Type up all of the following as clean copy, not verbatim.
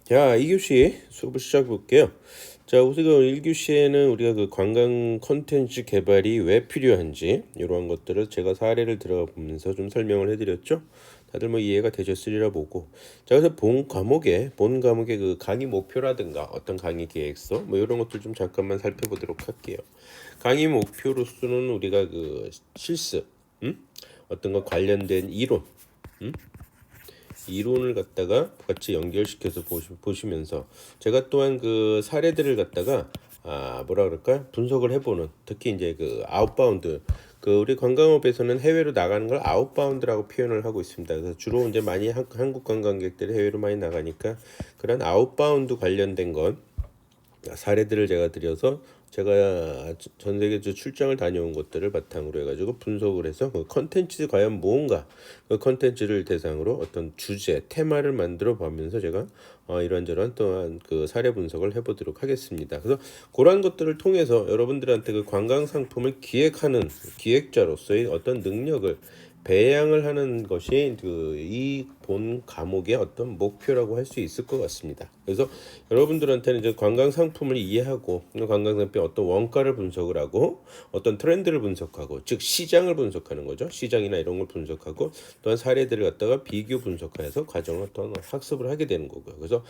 자, 2교시 수업을 시작해 볼게요. 자, 우선 1교시에는 우리가 그 관광 콘텐츠 개발이 왜 필요한지 이러한 것들을 제가 사례를 들어가 보면서 좀 설명을 해드렸죠. 다들 뭐 이해가 되셨으리라 보고. 자, 그래서 본 과목의 그 강의 목표라든가 어떤 강의 계획서 뭐 이런 것들 좀 잠깐만 살펴보도록 할게요. 강의 목표로서는 우리가 그 실습, 어떤 거 관련된 이론을 갖다가 같이 연결시켜서 보시면서 제가 또한 그 사례들을 갖다가 뭐라 그럴까 분석을 해보는, 특히 이제 그 아웃바운드, 그 우리 관광업에서는 해외로 나가는 걸 아웃바운드라고 표현을 하고 있습니다. 그래서 주로 이제 많이 한국 관광객들이 해외로 많이 나가니까 그런 아웃바운드 관련된 건 사례들을 제가 드려서 제가 전 세계 출장을 다녀온 것들을 바탕으로 해가지고 분석을 해서 그 컨텐츠 과연 뭔가, 그 컨텐츠를 대상으로 어떤 주제, 테마를 만들어 보면서 제가 이런저런 또한 그 사례 분석을 해보도록 하겠습니다. 그래서 그런 것들을 통해서 여러분들한테 그 관광 상품을 기획하는 기획자로서의 어떤 능력을 배양을 하는 것이 그 이 본 과목의 어떤 목표라고 할 수 있을 것 같습니다. 그래서 여러분들한테는 이제 관광 상품을 이해하고 관광 상품의 어떤 원가를 분석을 하고 어떤 트렌드를 분석하고, 즉 시장을 분석하는 거죠. 시장이나 이런 걸 분석하고 또한 사례들을 갖다가 비교 분석해서 과정을 어떤 학습을 하게 되는 거고요. 그래서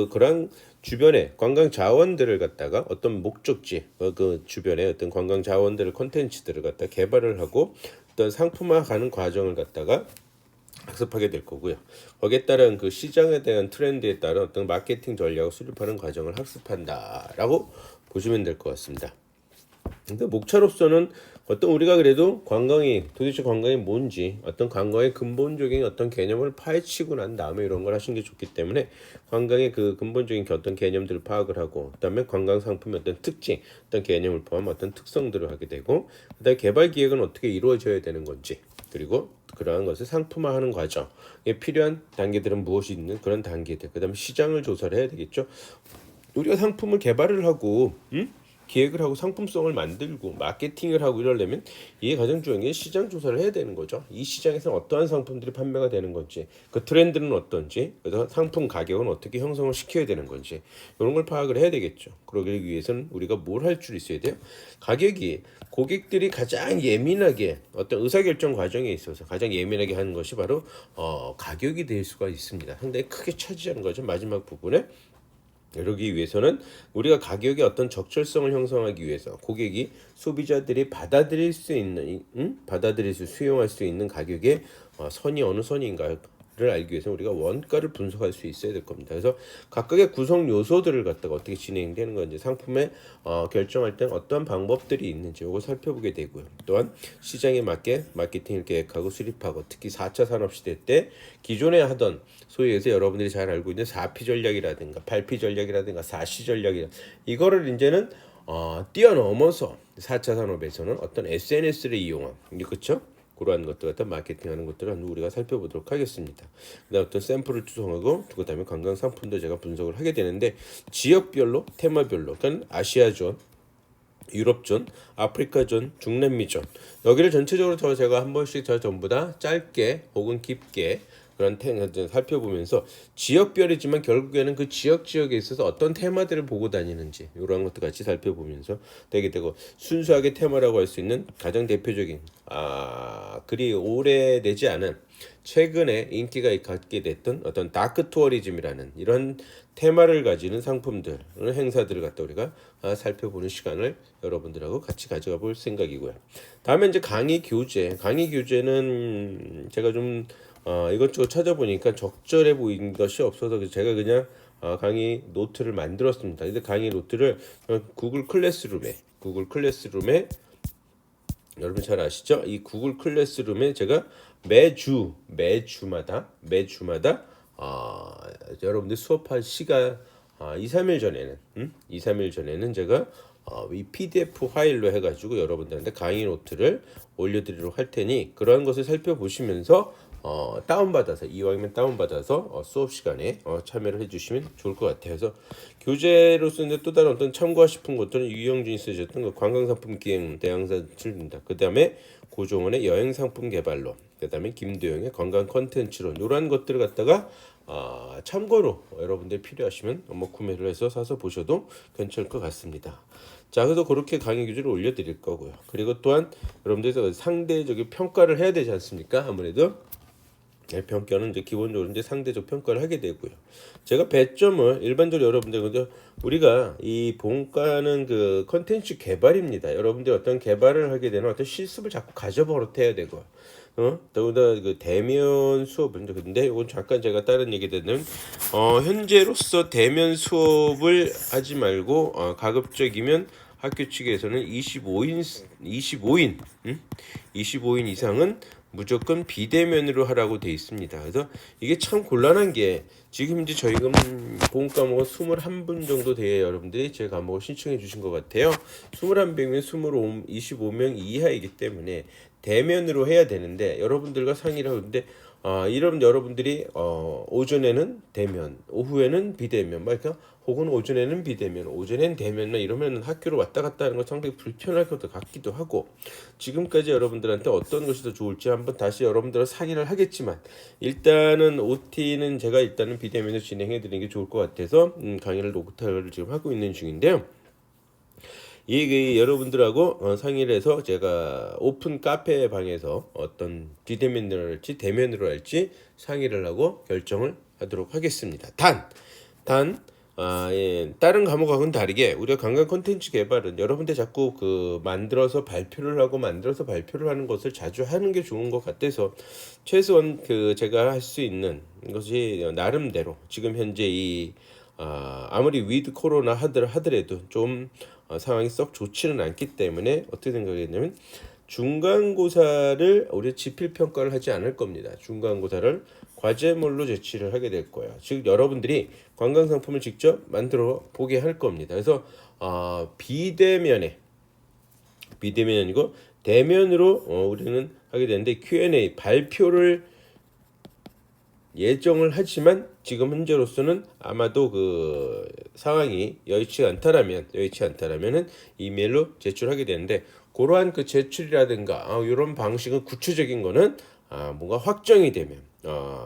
그런 주변에 관광 자원들을 갖다가 어떤 목적지, 그 주변에 어떤 관광 자원들을 콘텐츠들을 갖다 개발을 하고 어떤 상품화가는 과정을 갖다가 학습하게 될 거고요. 거기에 따른 그 시장에 대한 트렌드에 따른 어떤 마케팅 전략을 수립하는 과정을 학습한다라고 보시면 될 것 같습니다. 근데 목차로서는 어떤 우리가 그래도 도대체 관광이 뭔지, 어떤 관광의 근본적인 어떤 개념을 파헤치고 난 다음에 이런 걸 하시는 게 좋기 때문에 관광의 그 근본적인 어떤 개념들을 파악을 하고, 그다음에 관광 상품의 어떤 특징, 어떤 개념을 포함한 어떤 특성들을 하게 되고, 그다음에 개발 기획은 어떻게 이루어져야 되는 건지, 그리고 그러한 것을 상품화하는 과정에 필요한 단계들은 무엇이 있는 그런 단계들, 그다음에 시장을 조사를 해야 되겠죠. 우리가 상품을 개발을 하고 기획을 하고 상품성을 만들고 마케팅을 하고 이러려면 이게 가장 중요한 게 시장 조사를 해야 되는 거죠. 이 시장에서 어떠한 상품들이 판매가 되는 건지, 그 트렌드는 어떤지, 그래서 상품 가격은 어떻게 형성을 시켜야 되는 건지 이런 걸 파악을 해야 되겠죠. 그러기 위해서는 우리가 뭘 할 줄 있어야 돼요. 가격이 고객들이 가장 예민하게 어떤 의사결정 과정에 있어서 가장 예민하게 하는 것이 바로 가격이 될 수가 있습니다. 상당히 크게 차지하는 거죠. 마지막 부분에. 그러기 위해서는 우리가 가격의 어떤 적절성을 형성하기 위해서 고객이, 소비자들이 받아들일 수 있는, 수용할 수 있는 가격의 선이 어느 선인가를 알기 위해서 우리가 원가를 분석할 수 있어야 될 겁니다. 그래서 각각의 구성 요소들을 갖다가 어떻게 진행되는 건지, 상품에 결정할 때 어떠한 방법들이 있는지 이거 살펴보게 되고요. 또한 시장에 맞게 마케팅을 계획하고 수립하고, 특히 4차 산업시대 때 기존에 하던 소위 해서 여러분들이 잘 알고 있는 4P 전략이라든가 8P 전략이라든가 4C 전략이라, 이거를 이제는 뛰어넘어서 4차 산업에서는 어떤 SNS를 이용한, 그렇죠? 그러한 것들 갖다 마케팅하는 것들을 우리가 살펴보도록 하겠습니다. 그다음 어떤 샘플을 구성하고, 그다음에 관광 상품도 제가 분석을 하게 되는데, 지역별로, 테마별로, 그러니까 아시아존, 유럽존, 아프리카존, 중남미존, 여기를 전체적으로 제가 한 번씩 전부 다 짧게 혹은 깊게 그런 살펴보면서 지역별이지만 결국에는 그 지역에 있어서 어떤 테마들을 보고 다니는지 이런 것도 같이 살펴보면서 되게 되고, 순수하게 테마라고 할 수 있는 가장 대표적인 그리 오래되지 않은 최근에 인기가 갖게 됐던 어떤 다크 투어리즘이라는 이런 테마를 가지는 상품들, 행사들을 갖다 우리가 살펴보는 시간을 여러분들하고 같이 가져가 볼 생각이고요. 다음에 이제 강의 교재는 제가 좀 이것저것 찾아보니까 적절해 보이는 것이 없어서 제가 그냥 강의 노트를 만들었습니다. 근데 강의 노트를 구글 클래스룸에 여러분 잘 아시죠? 이 구글 클래스룸에 제가 매주마다 여러분들 수업할 시간 2, 3일 전에는 제가 이 PDF 파일로 해가지고 여러분들한테 강의 노트를 올려드리도록 할 테니, 그러한 것을 살펴보시면서 다운받아서, 이왕이면 다운받아서 수업 시간에 참여를 해주시면 좋을 것 같아요. 그래서 교재로서는 또 다른 어떤 참고하고 싶은 것들은 유영준이 쓰셨던 그 관광상품 기획 대항사 칠입니다. 그 다음에 고종원의 여행상품 개발론, 그 다음에 김도영의 관광 컨텐츠론, 이러한 것들을 갖다가 참고로 여러분들 필요하시면 뭐 구매를 해서 사서 보셔도 괜찮을 것 같습니다. 자, 그래서 그렇게 강의 규제를 올려드릴 거고요. 그리고 또한 여러분들 상대적인 평가를 해야 되지 않습니까? 아무래도 평가는 이제 기본적으로 이제 상대적 평가를 하게 되고요. 제가 배점을 일반적으로 여러분들 근데 우리가 이 본과는 그 컨텐츠 개발입니다. 여러분들 어떤 개발을 하게 되는 어떤 실습을 자꾸 가져버릇해야 되고, 더구나 그 대면 수업은 근데 이건 잠깐 제가 다른 얘기 듣는 현재로서 대면 수업을 하지 말고 가급적이면 학교 측에서는 25인 이상은 무조건 비대면으로 하라고 돼 있습니다. 그래서 이게 참 곤란한 게 지금 이제 저희가 본 과목은 21분 정도 돼야 여러분들이 제 과목을 신청해 주신 것 같아요. 21명이면 25명 이하이기 때문에 대면으로 해야 되는데 여러분들과 상의를 하는데 이런 여러분들이 오전에는 대면, 오후에는 비대면, 그러니까 혹은 오전에는 비대면, 오전엔 대면 이러면 학교로 왔다 갔다 하는 거 상당히 불편할 것 같기도 하고 지금까지 여러분들한테 어떤 것이 더 좋을지 한번 다시 여러분들과 상의를 하겠지만 일단은 OT는 제가 일단은 비대면으로 진행해 드리는 게 좋을 것 같아서 강의를 녹화를 지금 하고 있는 중인데요. 이 여러분들하고 상의를 해서 제가 오픈 카페 방에서 어떤 비대면으로 할지 대면으로 할지 상의를 하고 결정을 하도록 하겠습니다. 다른 과목하고는 다르게 우리가 관광 콘텐츠 개발은 여러분들 자꾸 만들어서 발표를 하는 것을 자주 하는 게 좋은 것 같아서 최소한 제가 할 수 있는 것이 나름대로 지금 현재 아무리 위드 코로나 하더라도 좀 상황이 썩 좋지는 않기 때문에 어떻게 생각했냐면 중간고사를 우리 지필평가를 하지 않을 겁니다. 중간고사를 과제물로 제출을 하게 될 거예요. 즉 여러분들이 관광상품을 직접 만들어 보게 할 겁니다. 그래서 비대면이 아니고 대면으로 우리는 하게 되는데 Q&A 발표를 예정을 하지만 지금 현재로서는 아마도 상황이 여의치 않다라면은 이메일로 제출하게 되는데 그러한 제출이라든가 이런 방식은 구체적인 거는 뭔가 확정이 되면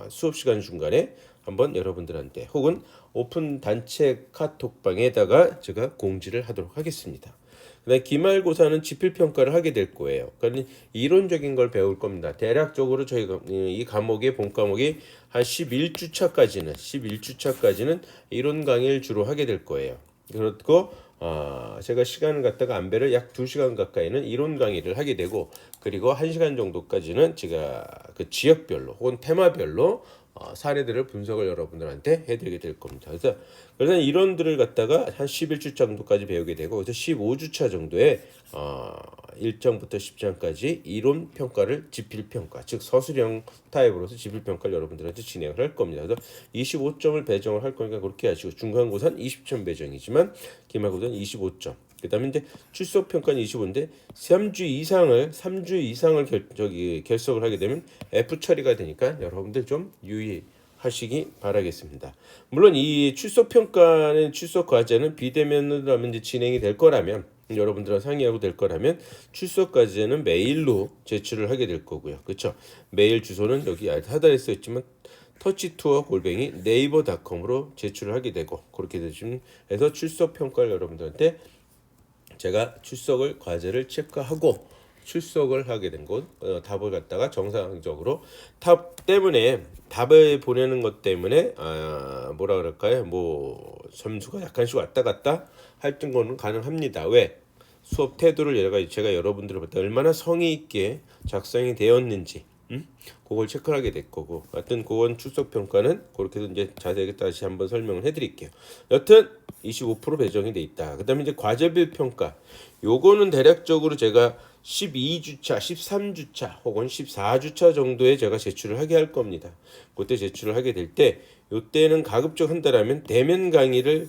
수업 시간 중간에 한번 여러분들한테 혹은 오픈 단체 카톡방에다가 제가 공지를 하도록 하겠습니다. 그다음에 기말고사는 지필평가를 하게 될 거예요. 그러니까 이론적인 걸 배울 겁니다. 대략적으로 저희가 이 본 과목이 한 11주차까지는 이론 강의를 주로 하게 될 거예요. 그렇고 제가 시간을 갖다가 안배를 약 2시간 가까이는 이론 강의를 하게 되고 그리고 1시간 정도까지는 제가 그 지역별로 혹은 테마별로 사례들을 분석을 여러분들한테 해드리게 될 겁니다. 그래서 이론들을 갖다가 한 11주 정도까지 배우게 되고 그래서 15주차 정도에 1장부터 10장까지 이론 평가를 지필평가 즉 서술형 타입으로서 지필평가를 여러분들한테 진행을 할 겁니다. 그래서 25점을 배정을 할 거니까 그렇게 하시고 중간고사는 20점 배정이지만 기말고사는 25점. 그다음에 이제 출석 평가는 25인데 3주 이상을 결석을 하게 되면 F 처리가 되니까 여러분들 좀 유의하시기 바라겠습니다. 물론 이 출석 평가는 출석 과제는 비대면으로 하면 이제 진행이 될 거라면 여러분들과 상의하고 될 거라면 출석 과제는 메일로 제출을 하게 될 거고요. 그렇죠? 메일 주소는 여기 하단에 써 있지만 touchtour@naver.com으로 제출을 하게 되고 그렇게 되시면 해서 출석 평가를 여러분들한테 제가 과제를 체크하고 출석을 하게 된 곳 답을 갖다가 정상적으로 답을 보내는 것 때문에 뭐라 그럴까요? 뭐 점수가 약간씩 왔다 갔다 할 거는 가능합니다. 왜? 수업 태도를 제가 여러분들을 볼 때 얼마나 성의 있게 작성이 되었는지 그걸 체크를 하게 될 거고 하여튼 그건 출석 평가는 그렇게 해서 이제 자세하게 다시 한번 설명을 해드릴게요. 여튼 25% 배정이 돼 있다. 그다음에 이제 과제별 평가 요거는 대략적으로 제가 12주차, 13주차 혹은 14주차 정도에 제가 제출을 하게 할 겁니다. 그때 제출을 하게 될 때 요때는 가급적 한다라면 대면 강의를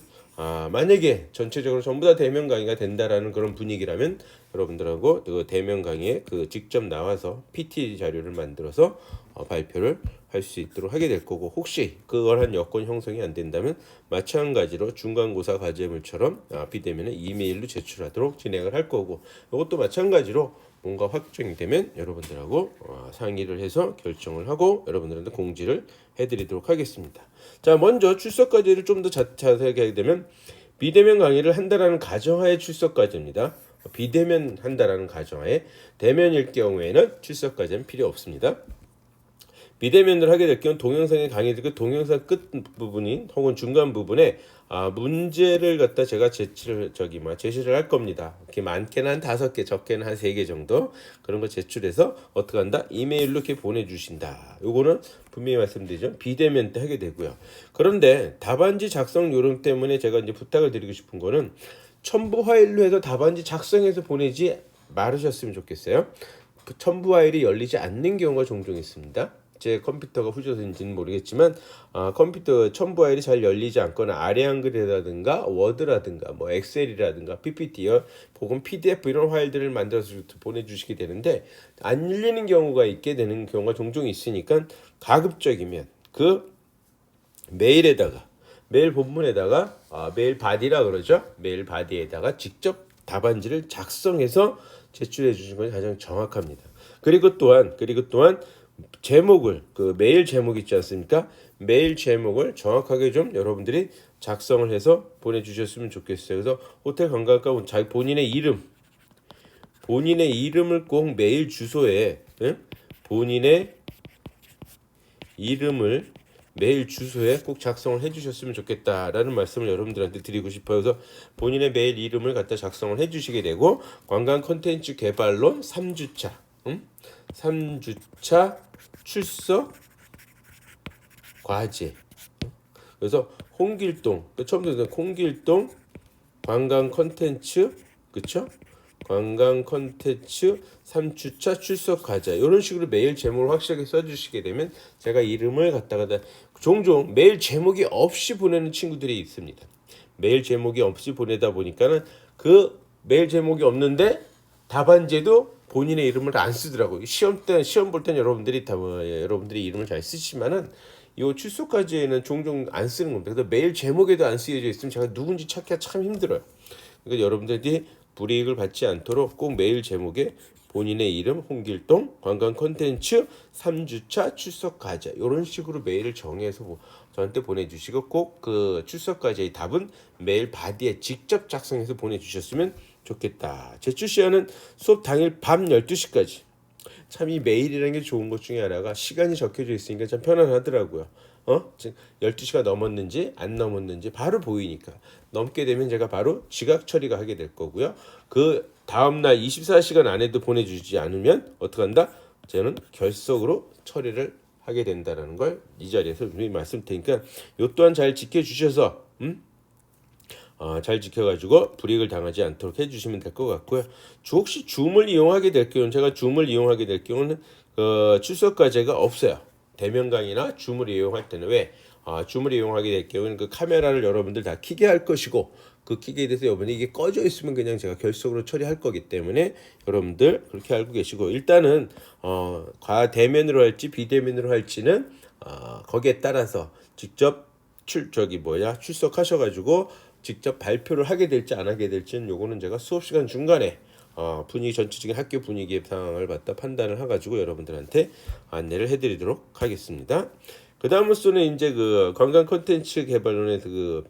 만약에 전체적으로 전부 다 대면 강의가 된다라는 그런 분위기라면 여러분들하고 그 대면 강의에 직접 나와서 PT 자료를 만들어서 발표를 할 수 있도록 하게 될 거고 혹시 그걸 한 여건 형성이 안 된다면 마찬가지로 중간고사 과제물처럼 비대면에 이메일로 제출하도록 진행을 할 거고 이것도 마찬가지로 뭔가 확정이 되면 여러분들하고 상의를 해서 결정을 하고 여러분들한테 공지를 해드리도록 하겠습니다. 자, 먼저 출석 과제를 좀 더 자세하게 하게 되면 비대면 강의를 한다라는 가정하에 출석 과제입니다. 비대면 한다라는 가정하에, 대면일 경우에는 출석 과제는 필요 없습니다. 비대면을 하게 될 경우 동영상의 강의들 그 동영상 끝 부분인 혹은 중간 부분에 문제를 갖다 제가 제시를 할 겁니다. 이렇게 많게는 한 5개, 적게는 한 3개 정도 그런 거 제출해서 어떻게 한다? 이메일로 이렇게 보내주신다. 요거는 분명히 말씀드리죠. 비대면 때 하게 되고요. 그런데 답안지 작성 요령 때문에 제가 이제 부탁을 드리고 싶은 거는 첨부 파일로 해서 답안지 작성해서 보내지 말으셨으면 좋겠어요. 그 첨부 파일이 열리지 않는 경우가 종종 있습니다. 제 컴퓨터가 후져서인지는 모르겠지만 컴퓨터 첨부 파일이 잘 열리지 않거나 아래 한글이라든가 워드라든가 뭐 엑셀이라든가 PPT 혹은 PDF 이런 파일들을 만들어서 보내주시게 되는데 안 열리는 경우가 있게 되는 경우가 종종 있으니까 가급적이면 그 메일에다가 메일 본문에다가 메일 바디라 그러죠. 메일 바디에다가 직접 답안지를 작성해서 제출해 주신 것이 가장 정확합니다. 그리고 또한 제목을 그 메일 제목 있지 않습니까? 메일 제목을 정확하게 좀 여러분들이 작성을 해서 보내주셨으면 좋겠어요. 그래서 호텔 관광가 자기 본인의 이름을 꼭 메일 주소에 본인의 이름을 메일 주소에 꼭 작성을 해주셨으면 좋겠다라는 말씀을 여러분들한테 드리고 싶어요. 그래서 본인의 메일 이름을 갖다 작성을 해주시게 되고 관광 콘텐츠 개발론 3주차 3주차 출석 과제. 그래서 홍길동 처음부터 홍길동 관광 콘텐츠 그쵸? 관광 콘텐츠 3주차 출석 과제 이런 식으로 메일 제목을 확실하게 써주시게 되면 제가 이름을 갖다가 종종 메일 제목이 없이 보내는 친구들이 있습니다. 메일 제목이 없이 보내다 보니까는 그 메일 제목이 없는데 답안지에도 본인의 이름을 안 쓰더라고요. 시험 볼 때는 여러분들이 이름을 잘 쓰시지만은 이 출석 과제에는 종종 안 쓰는 겁니다. 그래서 메일 제목에도 안 쓰여져 있으면 제가 누군지 찾기가 참 힘들어요. 그러니까 여러분들이 불이익을 받지 않도록 꼭 메일 제목에 본인의 이름 홍길동 관광 콘텐츠 3주차 출석 과제 이런 식으로 메일을 정해서 저한테 보내주시고 꼭 그 출석 과제의 답은 메일 바디에 직접 작성해서 보내주셨으면 좋겠다. 제출 시간은 수업 당일 밤 12시까지. 참 이 메일이라는 게 좋은 것 중에 하나가 시간이 적혀져 있으니까 참 편안하더라고요. 12시가 넘었는지 안 넘었는지 바로 보이니까. 넘게 되면 제가 바로 지각 처리가 하게 될 거고요. 그 다음날 24시간 안에도 보내주지 않으면 어떡한다? 저는 결석으로 처리를 하게 된다는 걸 이 자리에서 분명히 말씀드릴 테니까 이 또한 잘 지켜주셔서 잘 지켜가지고 불이익을 당하지 않도록 해주시면 될 것 같고요. 혹시 줌을 이용하게 될 경우는 제가 줌을 이용하게 될 경우는 출석 과제가 없어요. 대면 강의나 줌을 이용할 때는 왜? 줌을 이용하게 될 경우는 그 카메라를 여러분들 다 켜게 할 것이고 그 켜게 돼서 여러분이 이게 꺼져 있으면 그냥 제가 결석으로 처리할 거기 때문에 여러분들 그렇게 알고 계시고 일단은 대면으로 할지 비대면으로 할지는 거기에 따라서 직접 출석하셔가지고 직접 발표를 하게 될지 안 하게 될지는 요거는 제가 수업 시간 중간에 분위기 전체적인 학교 분위기의 상황을 갖다 판단을 해가지고 여러분들한테 안내를 해드리도록 하겠습니다. 그 다음으로서는 이제 그 관광 콘텐츠 개발론의 그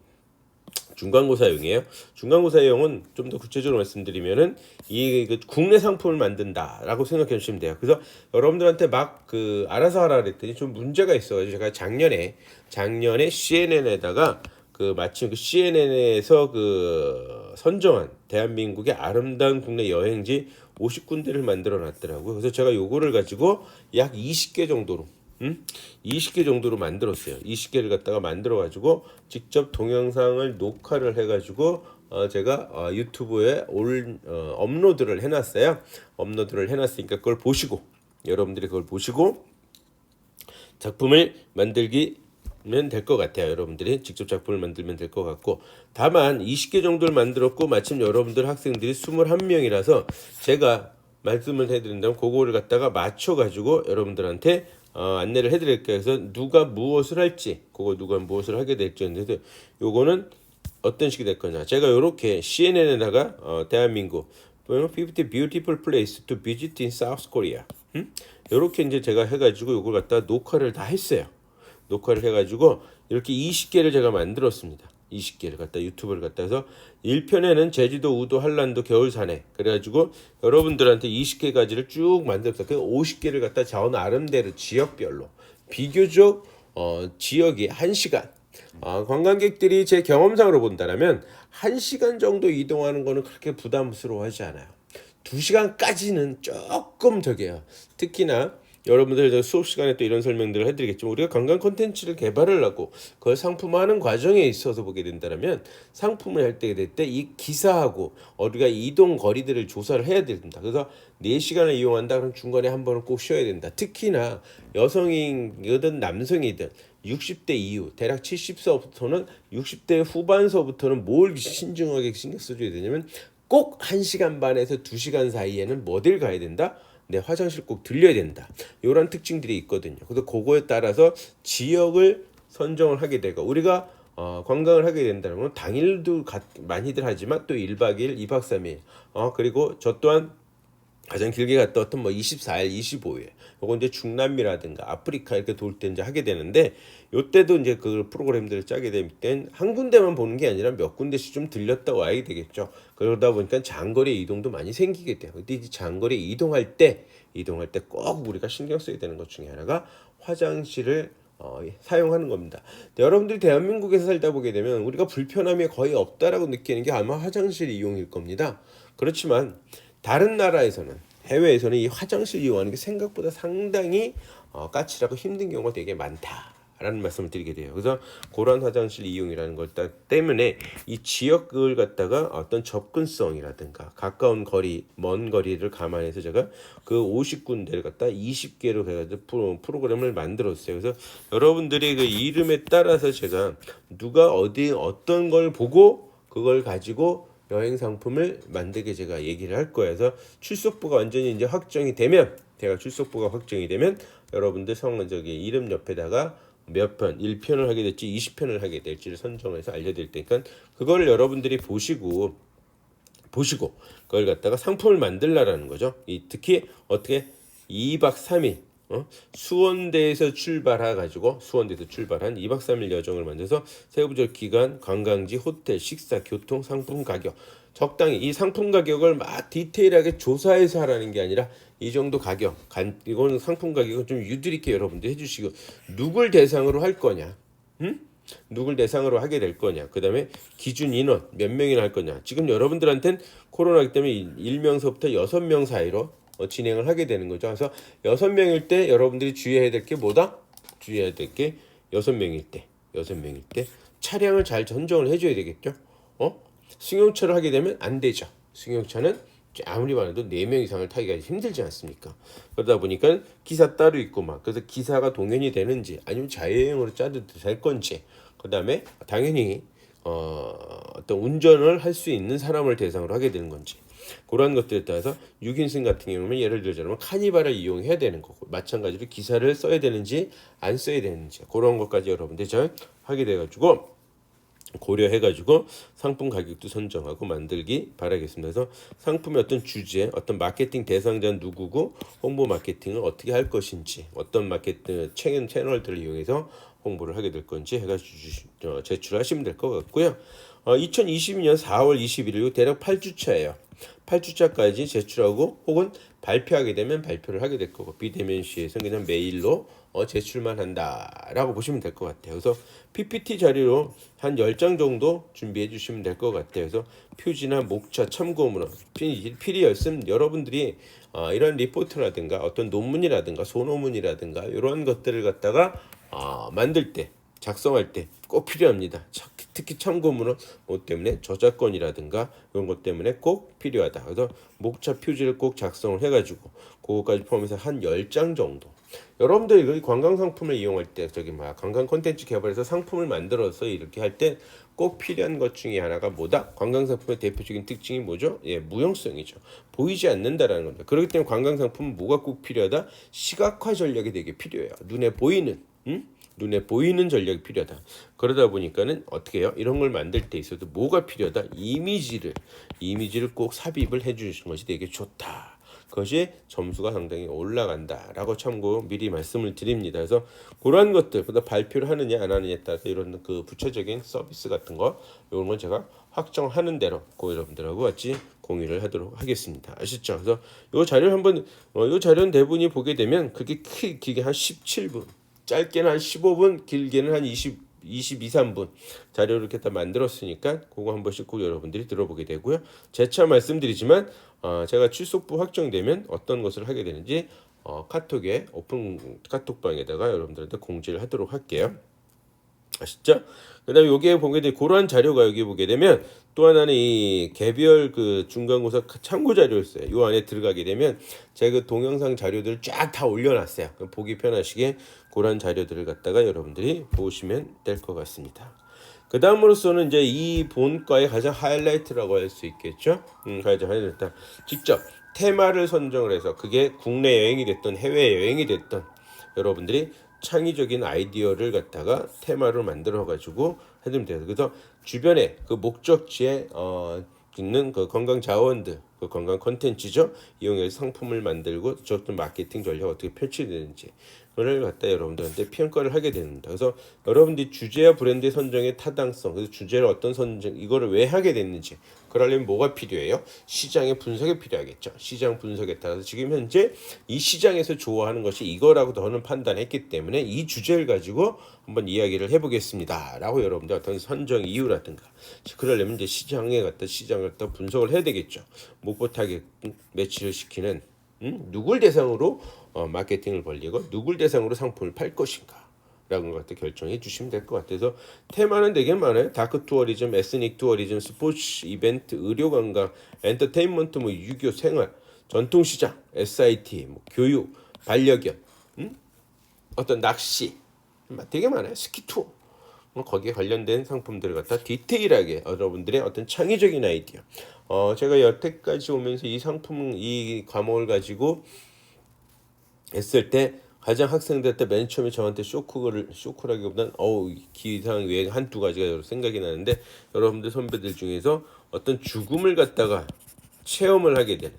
중간고사용이에요. 중간고사용은 좀 더 구체적으로 말씀드리면은 그 국내 상품을 만든다라고 생각해 주시면 돼요. 그래서 여러분들한테 막 그 알아서 하라 그랬더니 좀 문제가 있어가지고 제가 작년에 CNN에다가 마침 그 CNN에서 선정한 대한민국의 아름다운 국내 여행지 50군데를 만들어 놨더라고요. 그래서 제가 요거를 가지고 약 20개 정도로 20개 정도로 만들었어요. 20개를 갖다가 만들어 가지고 직접 동영상을 녹화를 해 가지고 제가 유튜브에 업로드를 해놨어요. 업로드를 해놨으니까 그걸 보시고 여러분들이 그걸 보시고 작품을 만들면 될 것 같아요. 여러분들이 직접 작품을 만들면 될 것 같고 다만 20개 정도를 만들었고 마침 여러분들 학생들이 21명이라서 제가 말씀을 해드린다면 그거를 갖다가 맞춰가지고 여러분들한테 안내를 해드릴게요. 그래서 누가 무엇을 할지 누가 무엇을 하게 될지 인데 요거는 어떤 식이 될 거냐 제가 요렇게 CNN에다가 대한민국 50 beautiful place to visit in South Korea. 이렇게 이제 제가 해가지고 이걸 갖다 녹화를 다 했어요. 녹화를 해가지고 이렇게 20개를 제가 만들었습니다. 20개를 갖다 유튜브를 갖다 해서 1편에는 제주도, 우도, 한란도, 겨울 사내 그래가지고 여러분들한테 20개까지를 쭉 만들었어요. 그 50개를 갖다 저 나름대로 지역별로 비교적 지역이 1시간 관광객들이 제 경험상으로 본다면 1시간 정도 이동하는 거는 그렇게 부담스러워하지 않아요. 2시간까지는 조금 적게요. 특히나 여러분들 수업 시간에 또 이런 설명들을 해드리겠지만 우리가 관광 콘텐츠를 개발을 하고 그걸 상품화하는 과정에 있어서 보게 된다면 상품을 할 때 이 기사하고 우리가 이동 거리들을 조사를 해야 된다. 그래서 4시간을 이용한다 그럼 중간에 한 번은 꼭 쉬어야 된다. 특히나 여성이든 남성이든 60대 이후 대략 70서부터는 60대 후반서부터는 뭘 신중하게 신경 써줘야 되냐면 꼭 1시간 반에서 2시간 사이에는 뭐들 가야 된다? 내 화장실 꼭 들려야 된다. 이런 특징들이 있거든요. 그래서 그거에 따라서 지역을 선정을 하게 되고 우리가 관광을 하게 된다면 당일도 많이들 하지만 또 1박 2일, 2박 3일 그리고 저 또한 가장 길게 갔다 왔던 24일, 25일. 요거 이제 중남미라든가 아프리카 이렇게 돌 때 이제 하게 되는데 요때도 이제 그 프로그램들을 짜게 될 땐 한 군데만 보는 게 아니라 몇 군데씩 좀 들렸다 와야 되겠죠. 그러다 보니까 장거리 이동도 많이 생기게 돼요. 근데 이 장거리 이동할 때 꼭 우리가 신경 써야 되는 것 중에 하나가 화장실을 사용하는 겁니다. 여러분들이 대한민국에서 살다 보게 되면 우리가 불편함이 거의 없다라고 느끼는 게 아마 화장실 이용일 겁니다. 그렇지만 다른 나라에서는 해외에서는 이 화장실 이용하는 게 생각보다 상당히 까칠하고 힘든 경우가 되게 많다라는 말씀을 드리게 돼요. 그래서 그런 화장실 이용이라는 것 때문에 이 지역을 갖다가 어떤 접근성이라든가 가까운 거리, 먼 거리를 감안해서 제가 그 50군데를 갖다 20개로 해가지고 프로그램을 만들었어요. 그래서 여러분들이 그 이름에 따라서 제가 누가 어떤 걸 보고 그걸 가지고 여행 상품을 만들게 제가 얘기를 할 거예요. 그래서 출석부가 완전히 이제 확정이 되면 제가 출석부가 확정이 되면 여러분들 이름 옆에다가 몇 편, 1편을 하게 될지 20편을 하게 될지를 선정해서 알려드릴 테니까 그거를 여러분들이 보시고 그걸 갖다가 상품을 만들라라는 거죠. 특히 어떻게 2박 3일 수원대에서 출발해가지고 수원대에서 출발한 2박 3일 여정을 만들어서 세부적 기간, 관광지, 호텔, 식사, 교통, 상품 가격 적당히 이 상품 가격을 막 디테일하게 조사해서 하라는 게 아니라 이 정도 가격, 이거는 상품 가격은 좀 유도리 있게 여러분들 해주시고 누굴 대상으로 할 거냐, 누굴 대상으로 하게 될 거냐, 그 다음에 기준 인원 몇 명이나 할 거냐. 지금 여러분들한테는 코로나기 때문에 1명서부터 6명 사이로 진행을 하게 되는 거죠. 그래서 6명일 때 여러분들이 주의해야 될 게 뭐다? 주의해야 될 게 6명일 때 차량을 잘 선정을 해줘야 되겠죠. 승용차를 하게 되면 안 되죠. 승용차는 아무리 많아도 4명 이상을 타기가 힘들지 않습니까? 그러다 보니까 기사 따로 있고 그래서 기사가 동행이 되는지 아니면 자유여행으로 짜도 될 건지 그 다음에 당연히 어떤 운전을 할 수 있는 사람을 대상으로 하게 되는 건지 그런 것들에 따라서 6인승 같은 경우는 예를 들자면 카니발을 이용해야 되는 거고 마찬가지로 기사를 써야 되는지 안 써야 되는지 그런 것까지 여러분들 잘 하게 돼가지고 고려해가지고 상품 가격도 선정하고 만들기 바라겠습니다. 그래서 상품의 어떤 주제, 어떤 마케팅 대상자는 누구고 홍보 마케팅을 어떻게 할 것인지 어떤 마케팅 채널들을 이용해서 홍보를 하게 될 건지 해가지고 제출하시면 될 것 같고요. 2022년 4월 21일 대략 8주차예요. 8주차까지 제출하고 혹은 발표하게 되면 발표를 하게 될 거고 비대면 시에서 그냥 메일로 제출만 한다라고 보시면 될 것 같아요. 그래서 PPT 자료로 한 10장 정도 준비해 주시면 될 것 같아요. 그래서 표지나 목차, 참고문헌, 필이었음 여러분들이 이런 리포트라든가 어떤 논문이라든가 소논문이라든가 이런 것들을 갖다가 만들 때 작성할 때 꼭 필요합니다. 특히 참고문헌 뭐 때문에 저작권이라든가 이런 것 때문에 꼭 필요하다. 그래서 목차 표지를 꼭 작성을 해가지고 그거까지 포함해서 한 10장 정도. 여러분들 관광 상품을 이용할 때 관광 콘텐츠 개발해서 상품을 만들어서 이렇게 할 때 꼭 필요한 것 중에 하나가 뭐다? 관광 상품의 대표적인 특징이 뭐죠? 무용성이죠. 보이지 않는다라는 겁니다. 그렇기 때문에 관광 상품은 뭐가 꼭 필요하다? 시각화 전략이 되게 필요해요. 눈에 보이는 눈에 보이는 전략이 필요하다. 그러다 보니까는 어떻게 해요? 이런 걸 만들 때 있어도 뭐가 필요하다? 이미지를 꼭 삽입을 해주시는 것이 되게 좋다. 그것이 점수가 상당히 올라간다라고 참고 미리 말씀을 드립니다. 그래서 그러한 것들보다 발표를 하느냐 안 하느냐에 따라서 이런 그 부차적인 서비스 같은 거 이런 건 제가 확정하는 대로 여러분들하고 같이 공유를 하도록 하겠습니다. 아시죠? 그래서 이 자료를 한번 이 자료는 대부분이 보게 되면 그게 길게 한 17분, 짧게는 한 15분, 길게는 한 22, 3분 자료를 이렇게 다 만들었으니까 그거 한 번씩 꼭 여러분들이 들어보게 되고요. 재차 말씀드리지만 제가 출석부 확정되면 어떤 것을 하게 되는지 카톡에 오픈 카톡방에다가 여러분들한테 공지를 하도록 할게요. 아시죠? 그다음에 여기에 보게 되 그러한 자료가 여기 보게 되면 또 하나는 이 개별 그 중간고사 참고 자료였어요. 요 안에 들어가게 되면 제가 그 동영상 자료들을 쫙 다 올려놨어요. 보기 편하시게 그러한 자료들을 갖다가 여러분들이 보시면 될 것 같습니다. 그 다음으로서는 이제 이 본과의 가장 하이라이트라고 할 수 있겠죠. 가장 하이라이트. 직접 테마를 선정을 해서 그게 국내 여행이 됐던 해외 여행이 됐던 여러분들이 창의적인 아이디어를 갖다가 테마로 만들어 가지고 해두면 돼요. 그래서 주변에 그 목적지에 있는 그 건강 자원들, 그 건강 콘텐츠죠. 이용해서 상품을 만들고 저것도 마케팅 전략 어떻게 펼치되는지 그걸 갖다 여러분들한테 평가를 하게 됩니다. 그래서 여러분들이 주제와 브랜드 선정의 타당성, 그래서 주제를 어떤 선정, 이거를 왜 하게 됐는지, 그러려면 뭐가 필요해요? 시장의 분석이 필요하겠죠. 시장 분석에 따라서 지금 현재 이 시장에서 좋아하는 것이 이거라고 저는 판단했기 때문에 이 주제를 가지고 한번 이야기를 해보겠습니다. 라고 여러분들 어떤 선정 이유라든가, 그러려면 이제 시장을 갖다 분석을 해야 되겠죠. 못 못하게 매치를 시키는 누굴 대상으로 마케팅을 벌리고 누굴 대상으로 상품을 팔 것인가 라는 것 같아 결정해 주시면 될 것 같아서 테마는 되게 많아요. 다크 투어리즘, 에스닉 투어리즘, 스포츠 이벤트, 의료 관광, 엔터테인먼트, 유교 생활, 전통시장, SIT, 교육, 반려견, 어떤 낚시 되게 많아요. 스키 투어 거기에 관련된 상품들을 갖다 디테일하게 여러분들의 어떤 창의적인 아이디어 제가 여태까지 오면서 이 상품 이 과목을 가지고 했을 때 가장 학생들한테 맨 처음에 저한테 쇼크라기보다는 기상 외에 한두 가지가 생각이 나는데 여러분들 선배들 중에서 어떤 죽음을 갖다가 체험을 하게 되는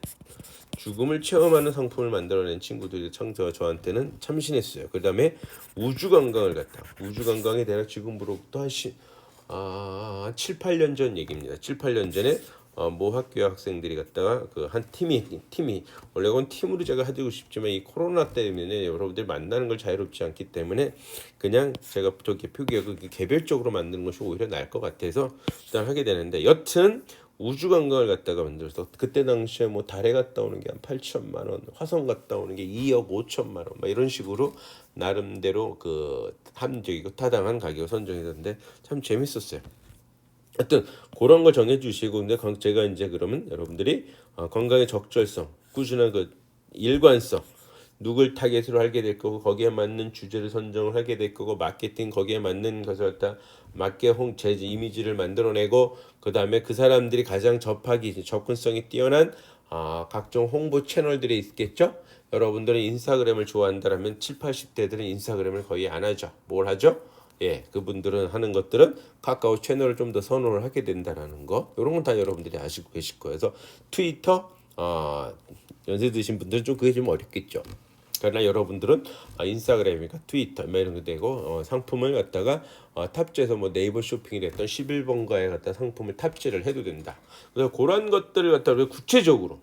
죽음을 체험하는 상품을 만들어낸 친구들이 저한테는 참신했어요. 그 다음에 우주관광을 우주관광에 대한 지금으로부터 한 7, 8년 전 얘기입니다. 7, 8년 전에 모 학교 학생들이 갔다가 그 한 팀이 원래 그건 팀으로 제가 하고 싶지만 이 코로나 때문에 여러분들 만나는 걸 자유롭지 않기 때문에 그냥 제가 저기 표기하고 개별적으로 만드는 것이 오히려 나을 것 같아서 일단 하게 되는데 여튼 우주 관광을 갖다가 만들어서 그때 당시에 뭐 달에 갔다 오는 게 한 8천만 원, 화성 갔다 오는 게 2억 5천만 원, 막 이런 식으로 나름대로 그 합리적이고 타당한 가격을 선정했는데 참 재밌었어요. 하여튼 그런 걸 정해주시고 근데 제가 이제 그러면 여러분들이 건강의 적절성, 꾸준한 그 일관성, 누굴 타겟으로 하게 될 거고 거기에 맞는 주제를 선정을 하게 될 거고 마케팅 거기에 맞는 것을 갖다 맞게 제 이미지를 만들어내고 그 다음에 그 사람들이 가장 접근성이 뛰어난 각종 홍보 채널들이 있겠죠. 여러분들은 인스타그램을 좋아한다면 7, 80대들은 인스타그램을 거의 안 하죠. 뭘 하죠? 예, 그분들은 하는 것들은 카카오 채널을 좀 더 선호를 하게 된다라는 거 이런 건 다 여러분들이 아시고 계실 거예요. 그래서 트위터 연세 드신 분들은 좀 그게 좀 어렵겠죠. 그러나 여러분들은 인스타그램이니까 트위터 이런 거 되고 상품을 갖다가 탑재해서 뭐 네이버 쇼핑이 됐던 11번가에 갖다 상품을 탑재를 해도 된다. 그래서 그런 것들을 갖다가 구체적으로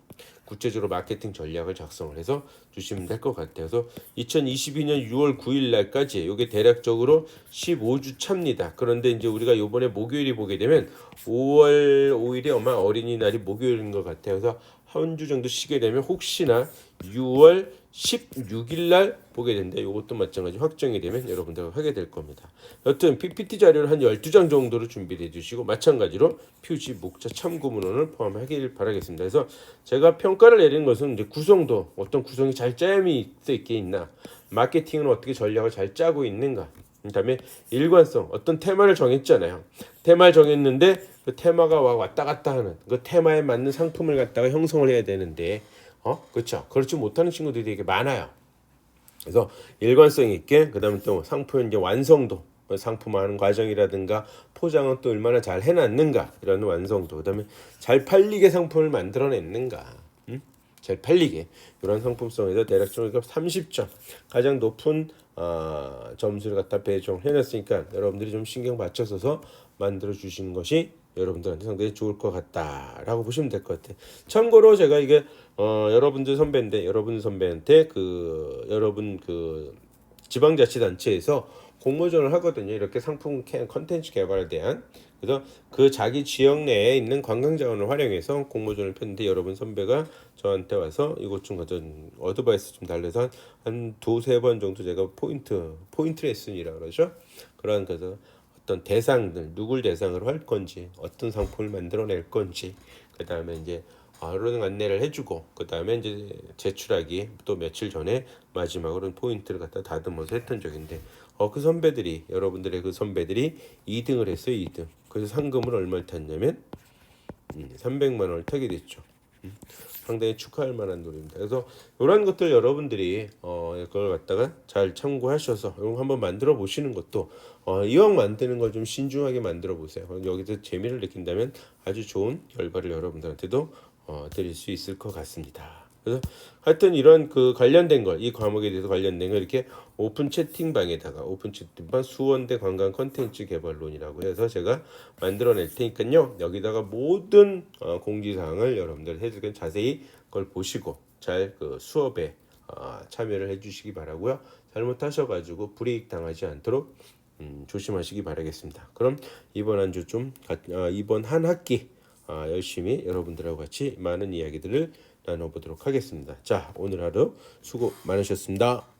마케팅 전략을 작성을 해서 주시면 될 것 같아요. 그래서 2022년 6월 9일 날까지 이게 대략적으로 15주 차입니다. 그런데 이제 우리가 요번에 목요일이 보게 되면 5월 5일이 아마 어린이날이 목요일인 것 같아요. 그래서 한 주 정도 쉬게 되면 혹시나 6월 16일 날 보게 된다. 이것도 마찬가지 확정이 되면 여러분들 하게 될 겁니다. 여튼 PPT 자료를 한 12장 정도로 준비해 주시고 마찬가지로 표지, 목차, 참고 문헌을 포함하길 바라겠습니다. 그래서 제가 평가를 내리는 것은 이제 구성도 어떤 구성이 잘 짜임이 있게 있나, 마케팅은 어떻게 전략을 잘 짜고 있는가, 그다음에 일관성, 어떤 테마를 정했잖아요. 테마를 정했는데 그 테마가 왔다 갔다 하는 그 테마에 맞는 상품을 갖다가 형성을 해야 되는데 그렇죠. 그렇지 못하는 친구들이 되게 많아요. 그래서 일관성 있게, 그다음에 또 상품 이제 완성도, 상품화하는 과정이라든가 포장은 또 얼마나 잘 해놨는가, 이런 완성도, 그다음에 잘 팔리게 상품을 만들어냈는가, 잘 팔리게, 이런 상품성에서 대략적으로 30점 가장 높은 점수를 갖다 배정해놨으니까 여러분들이 좀 신경 맞춰서 만들어 주시는 것이 여러분들한테 상당히 좋을 것 같다라고 보시면 될 것 같아요. 참고로 제가 이게 여러분들 선배인데, 여러분 선배한테 여러분 지방자치단체에서 공모전을 하거든요. 이렇게 상품 컨텐츠 개발에 대한. 그래서 그 자기 지역 내에 있는 관광자원을 활용해서 공모전을 폈는데, 여러분 선배가 저한테 와서 이것 좀 어드바이스 좀 달래서 한 두세 번 정도 제가 포인트 레슨이라 그러죠. 그런 어떤 대상들, 누굴 대상으로 할 건지, 어떤 상품을 만들어낼 건지, 그 다음에 이제 이런 안내를 해주고, 그 다음에 이제 제출하기 또 며칠 전에 마지막으로 포인트를 갖다 다듬어서 했던 적인데, 그 선배들이, 여러분들의 그 선배들이 2등을 했어요. 2등. 그래서 상금을 얼마를 탔냐면 300만 원을 타게 됐죠. 상당히 축하할 만한 노래입니다. 그래서 이런 것들 여러분들이 이걸 갖다가 잘 참고하셔서 이거 한번 만들어 보시는 것도, 이왕 만드는 걸 좀 신중하게 만들어 보세요. 여기서 재미를 느낀다면 아주 좋은 결과를 여러분들한테도 드릴 수 있을 것 같습니다. 그래서 하여튼 이런 관련된 걸, 이 과목에 대해서 관련된 걸 이렇게 오픈 채팅방에다가, 오픈 채팅방 수원대 관광 컨텐츠 개발론이라고 해서 제가 만들어낼 테니까요. 여기다가 모든 공지사항을 여러분들 해주면 자세히 그걸 보시고 잘 수업에 참여를 해주시기 바라고요. 잘못하셔가지고 불이익 당하지 않도록 조심하시기 바라겠습니다. 그럼 이번 한 주 이번 한 학기 열심히 여러분들하고 같이 많은 이야기들을 나눠보도록 하겠습니다. 자, 오늘 하루 수고 많으셨습니다.